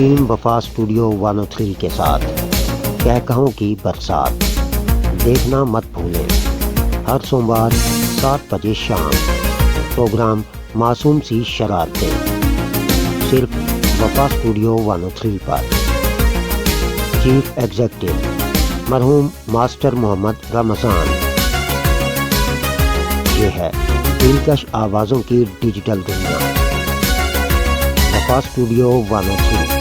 Team वफा studio 103 के साथ कहकहों की बरसात देखना मत भूलें। हर सोमवार 7 बजे शाम प्रोग्राम मासूम सी शरारतें सिर्फ वफा स्टूडियो 103 पर। चीफ एग्जीक्यूटिव मरहूम मास्टर मोहम्मद रमज़ान। ये है दिलकश आवाज़ों की डिजिटल दुनिया, वफा स्टूडियो 103।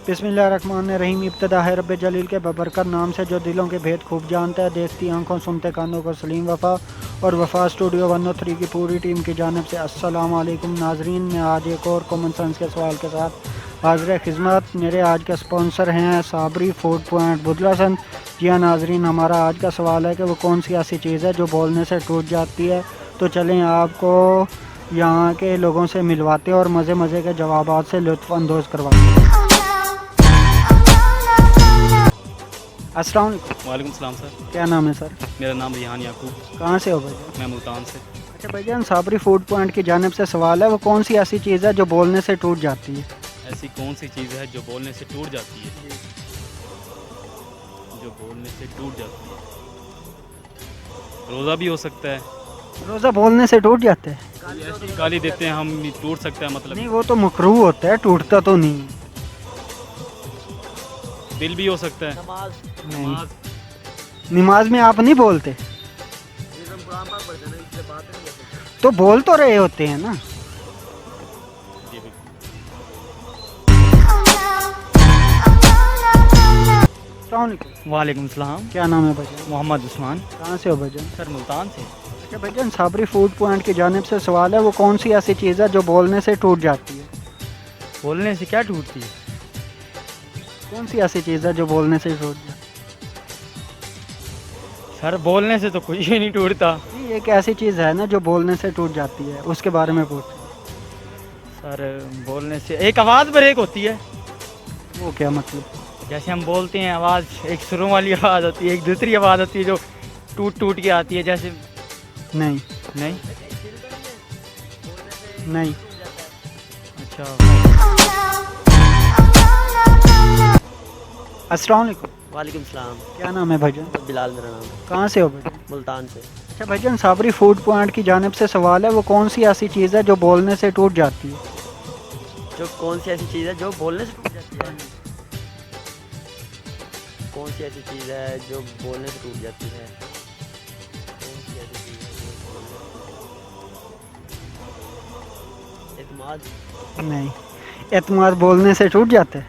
बिस्मिल्लाहिर्रहमानिर्रहीम। इब्तिदा है रब्बे जलील के बबरकत नाम से जो दिलों के भेद खूब जानता है। देखती आंखों सुनते कानों को सलीम वफ़ा और वफ़ा स्टूडियो 103 की पूरी टीम की जानिब से अस्सलाम वालेकुम नाजरीन। मैं आज एक और कॉमन सेंस के सवाल के साथ हाज़िर खिदमत। मेरे आज के स्पॉन्सर हैं साबरी फूड पॉइंट बुदलासन। जी हाँ नाजरीन, हमारा आज का सवाल है कि वो कौन सी ऐसी चीज़ है जो बोलने से टूट जाती है। तो चलें आपको यहाँ के लोगों से मिलवाते और मज़े मज़े के जवाबात से लुत्फ़ अंदोज़ करवाते हैं। अस्सलाम वालेकुम। वालेकुम सलाम सर। क्या नाम है सर? मेरा नाम रिहान याकूब। कहाँ से हो भाई? मैं मुल्तान से। अच्छा भाईजान, साबरी फूड पॉइंट की जानिब से सवाल है, वो कौन सी ऐसी चीज़ है जो बोलने से टूट जाती है? ऐसी कौन सी चीज़ है जो बोलने से टूट जाती है? जो बोलने से टूट जाती है, रोज़ा भी हो सकता है। रोज़ा बोलने से टूट जाता है? ऐसी गाली देते हैं हम, टूट सकता है मतलब। नहीं, वो तो मकरूह होता है, टूटता तो नहीं। दिल भी हो सकता है। नहीं, नमाज में आप नहीं बोलते तो बोल तो रहे होते हैं ना। जी बिल्कुल। अस्सलाम वालेकुम। वालेकुम सलाम। क्या नाम है भाईजान? मोहम्मद उस्मान। कहाँ से हो भाईजान? सर मुल्तान से। अच्छा भाईजान, साबरी फूड पॉइंट की जानिब से सवाल है, वो कौन सी ऐसी चीज़ है जो बोलने से टूट जाती है? बोलने से क्या टूटती है? कौन सी ऐसी चीज़ है जो बोलने से टूट जाती सर बोलने से तो कुछ भी नहीं टूटता। है? ये एक ऐसी चीज़ है ना जो बोलने से टूट जाती है, उसके बारे में पूछ। सर बोलने से एक आवाज़ ब्रेक होती है। वो क्या मतलब? जैसे हम बोलते हैं, आवाज़ एक सुरों वाली आवाज़ होती है, एक दूसरी आवाज़ होती है जो टूट टूट के आती है। जैसे नहीं नहीं। नहीं। अच्छा। अस्सलाम वालेकुम। वालेकुम सलाम। क्या नाम है भाईजान? बिलाल मेरा नाम। कहाँ से हो भाईजान? मुल्तान से। अच्छा भाईजान, साबरी फूड पॉइंट की जानिब से सवाल है, वो कौन सी ऐसी चीज़ है जो बोलने से टूट जाती है? जो कौन सी ऐसी चीज़ है जो बोलने से टूट जाती है? कौन सी ऐसी चीज़ है जो बोलने से टूट जाती है? कौन सी ऐसी चीज़ है जो बोलने से एतमाद। नहीं, एतमाद बोलने से टूट जाता है?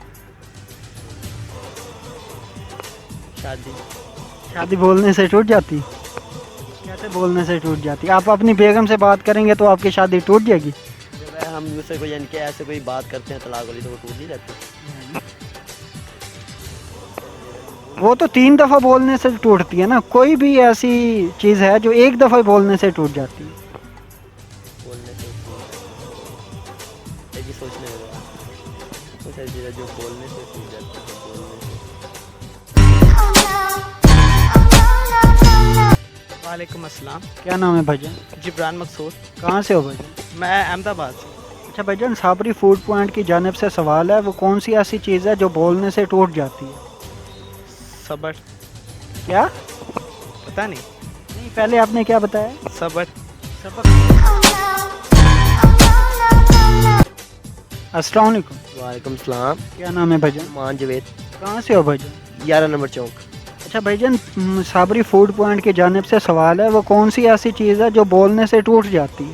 शादी। शादी बोलने से टूट जाती है? कैसे बोलने से टूट जाती है? आप अपनी बेगम से बात करेंगे तो आपकी शादी टूट जाएगी? जब हम उससे कोई यानी कि ऐसे कोई बात करते हैं तलाक वाली, तो वो टूट नहीं जाती। वो तो 3 दफ़ा बोलने से टूटती है ना। कोई भी ऐसी चीज़ है जो एक दफ़ा बोलने से टूट जाती है? बोलने से टूट जाती है। एक ही सोचने लगा। कौन सी ऐसी चीज़ है जो बोलने से टूट जाती है? बोलने से। वालेकुम अस्सलाम। क्या नाम है भाईजान? जिब्रान मकसूद। कहाँ से हो भाईजान? मैं अहमदाबाद से। अच्छा भाईजान, साबरी फूड पॉइंट की जानिब से सवाल है, वो कौन सी ऐसी चीज़ है जो बोलने से टूट जाती है? सबर। क्या? पता नहीं। नहीं, पहले आपने क्या बताया? सबर। अस्सलाम वालेकुम। वालेकुम सलाम। क्या नाम है भाईजान? मान जवेद। कहाँ से हो भाईजान? 11 नंबर चौक। अच्छा भाईजान, साबरी फूड पॉइंट की जानिब से सवाल है, वो कौन सी ऐसी चीज़ है जो बोलने से टूट जाती है?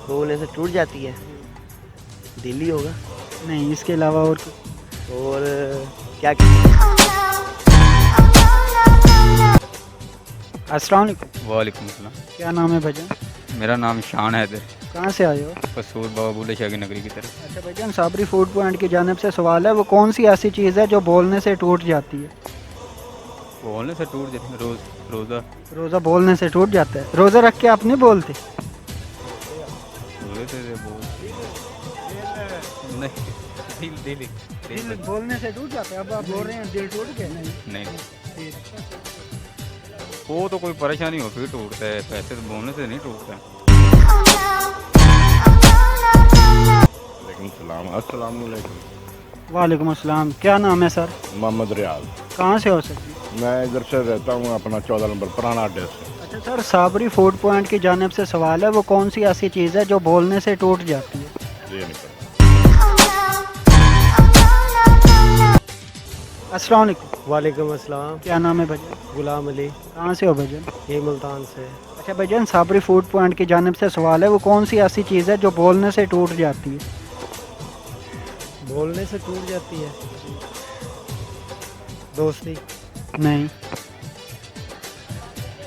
बोलने से टूट जाती है? दिल ही होगा। नहीं, इसके अलावा और कुछ? और क्या? अस्सलाम वालेकुम। वालेकुम सलाम। क्या नाम है भाईजान? मेरा नाम शान हैदर, कहाँ से आए हो? कसूर बाबा बुल्ले शाह की नगरी की तरफ। अच्छा भाईजान, साबरी फूड पॉइंट की जानिब से सवाल है, वो कौन सी ऐसी चीज़ है जो बोलने से टूट जाती है? बोलने से टूट जाती है रोज़ा। रोज़ा बोलने से टूट जाता है? रोज़ा रख के आप नहीं बोलते? रोज़े से बोल नहीं, दिल दिल बोलने से टूट जाता है। अब आप बोल रहे हैं दिल टूट गया? नहीं। वो तो कोई परेशानी हो फिर टूटता है, पैसे तो बोलने से नहीं टूटता है। अस्सलाम वालेकुम। वालेकुम अस्सलाम। क्या नाम है सर? मोहम्मद रियाज। कहाँ से हो सर? मैं इधर से रहता हूँ, अपना 14 नंबर पुराना अड्डे से। अच्छा सर, साबरी फूड पॉइंट की जानिब से सवाल है, वो कौन सी ऐसी चीज़ है जो बोलने से टूट जाती है? ये नहीं पता। अस्सलाम वालेकुम। वालेकुम अस्सलाम। क्या नाम है भजन? गुलाम अली, कहाँ से हो भजन? ये मुल्तान से। अच्छा भजन, साबरी फूड पॉइंट की जानिब से सवाल है, वो कौन सी ऐसी चीज़ है जो बोलने से टूट जाती है? बोलने से टूट जाती है दोस्ती। नहीं।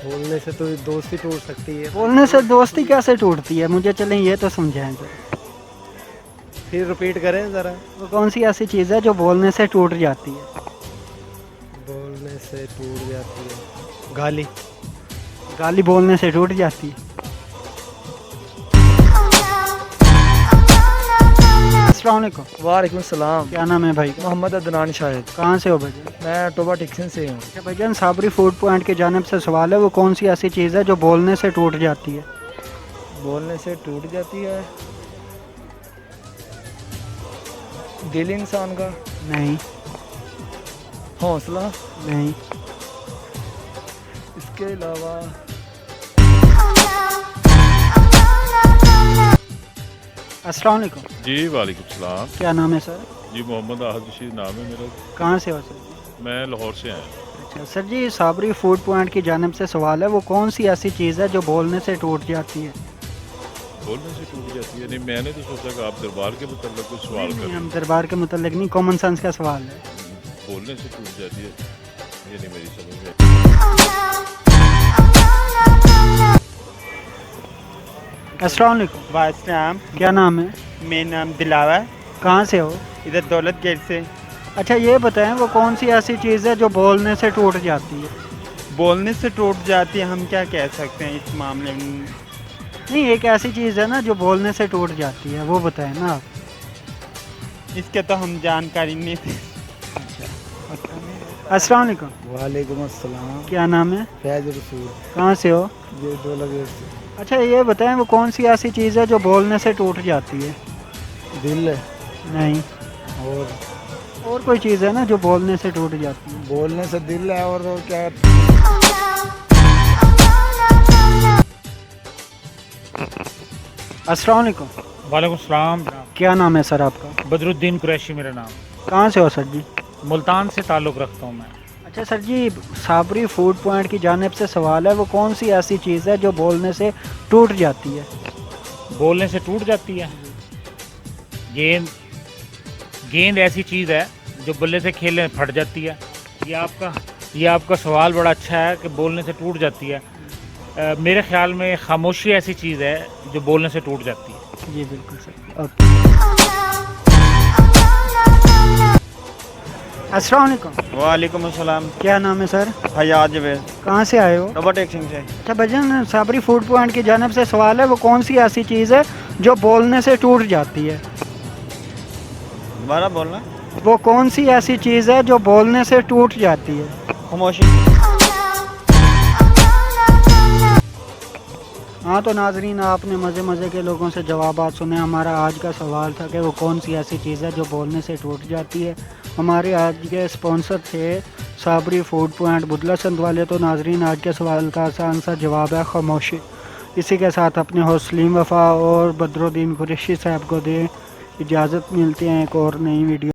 बोलने से तो दोस्ती टूट सकती है। बोलने से दोस्ती कैसे टूटती है, मुझे चलें ये तो समझाएं जरा। फिर रिपीट करें ज़रा। वो कौन सी ऐसी चीज़ है जो बोलने से टूट जाती है? बोलने से टूट जाती है गाली। गाली बोलने से टूट जाती है। अस्सलाम वालेकुम। वालेकुम सलाम। क्या नाम है भाई का? मोहम्मद अदनान शाहिद। कहाँ से हो भजन? मैं टोबा टिक्सन से हूँ। अच्छा भजन, साबरी फूड पॉइंट की जानिब से सवाल है, वो कौन सी ऐसी चीज़ है जो बोलने से टूट जाती है? बोलने से टूट जाती है दिल इंसान का। नहीं। हौसला। नहीं। इसके अलावा अस्सलाम वालेकुम। जी वालेकुम सलाम। क्या नाम है सर? जी मोहम्मद आहद रशीद नाम है मेरा। कहाँ से हो सर? मैं लाहौर से आया। अच्छा सर जी, साबरी फूड पॉइंट की जानिब से सवाल है, वो कौन सी ऐसी चीज़ है जो बोलने से टूट जाती है? बोलने से टूट जाती है? नहीं, मैंने तो सोचा कि आप दरबार के मतलब कुछ सवाल नहीं, कर हम दरबार के मुतल्लिक नहीं, कॉमन सेंस का सवाल है। बोलने से टूट जाती है, ये नहीं मेरी समझ में। अस्सलाम वालेकुम। वालेकुम। क्या नाम है? मेरा नाम दिलावा है, कहाँ से हो? इधर दौलत गेट से। अच्छा ये बताएं, वो कौन सी ऐसी चीज़ है जो बोलने से टूट जाती है? बोलने से टूट जाती है, हम क्या कह सकते हैं इस मामले में? नहीं, एक ऐसी चीज़ है ना जो बोलने से टूट जाती है, वो बताएं ना आप। इसके तो हम जानकारी नहीं थे। अस्सलाम वालेकुम। वालेकुम अस्सलाम। क्या नाम है? फैज रसूल। कहाँ से हो? ये दौलत गेट से। अच्छा ये बताएं, वो कौन सी ऐसी चीज़ है जो बोलने से टूट जाती है? दिल है। नहीं। और कोई चीज़ है ना जो बोलने से टूट जाती है? बोलने से दिल है और क्या? अस्सलाम वालेकुम। वालेकुम सलाम। क्या नाम है सर आपका? बदरुद्दीन कुरैशी मेरा नाम। कहाँ से हो सर जी? मुल्तान से ताल्लुक़ रखता हूँ मैं। अच्छा सर जी, साबरी फूड पॉइंट की जानिब से सवाल है, वो कौन सी ऐसी चीज़ है जो बोलने से टूट जाती है? बोलने से टूट जाती है? गेंद ऐसी चीज़ है जो बल्ले से खेलने फट जाती है। ये आपका सवाल बड़ा अच्छा है कि बोलने से टूट जाती है। मेरे ख्याल में खामोशी ऐसी चीज़ है जो बोलने से टूट जाती है। जी बिल्कुल सर। ओके। अस्सलाम वालेकुम। वालेकुम अस्सलाम। क्या नाम है सर? हयात जवेद। कहाँ से आए हो? टोबा टिक्सन से। अच्छा भजन, साबरी फूड पॉइंट की जानिब से सवाल है, वो कौन सी ऐसी चीज़ है जो बोलने से टूट जाती है? दोबारा बोलना। वो कौन सी ऐसी चीज़ है जो बोलने से टूट जाती है? खामोशी। हाँ तो नाजरीन, आपने मज़े के लोगों से जवाबात सुने। हमारा आज का सवाल था कि वो कौन सी ऐसी चीज़ है जो बोलने से टूट जाती है। हमारे आज के स्पॉन्सर थे साबरी फूड पॉइंट बुदला संद वाले। तो नाजरीन, आज के सवाल का आसान सा जवाब है खामोशी। इसी के साथ अपने होस्ट सलीम वफ़ा और बदरुद्दीन कुरैशी साहब को दें इजाज़त। मिलते हैं एक और नई वीडियो।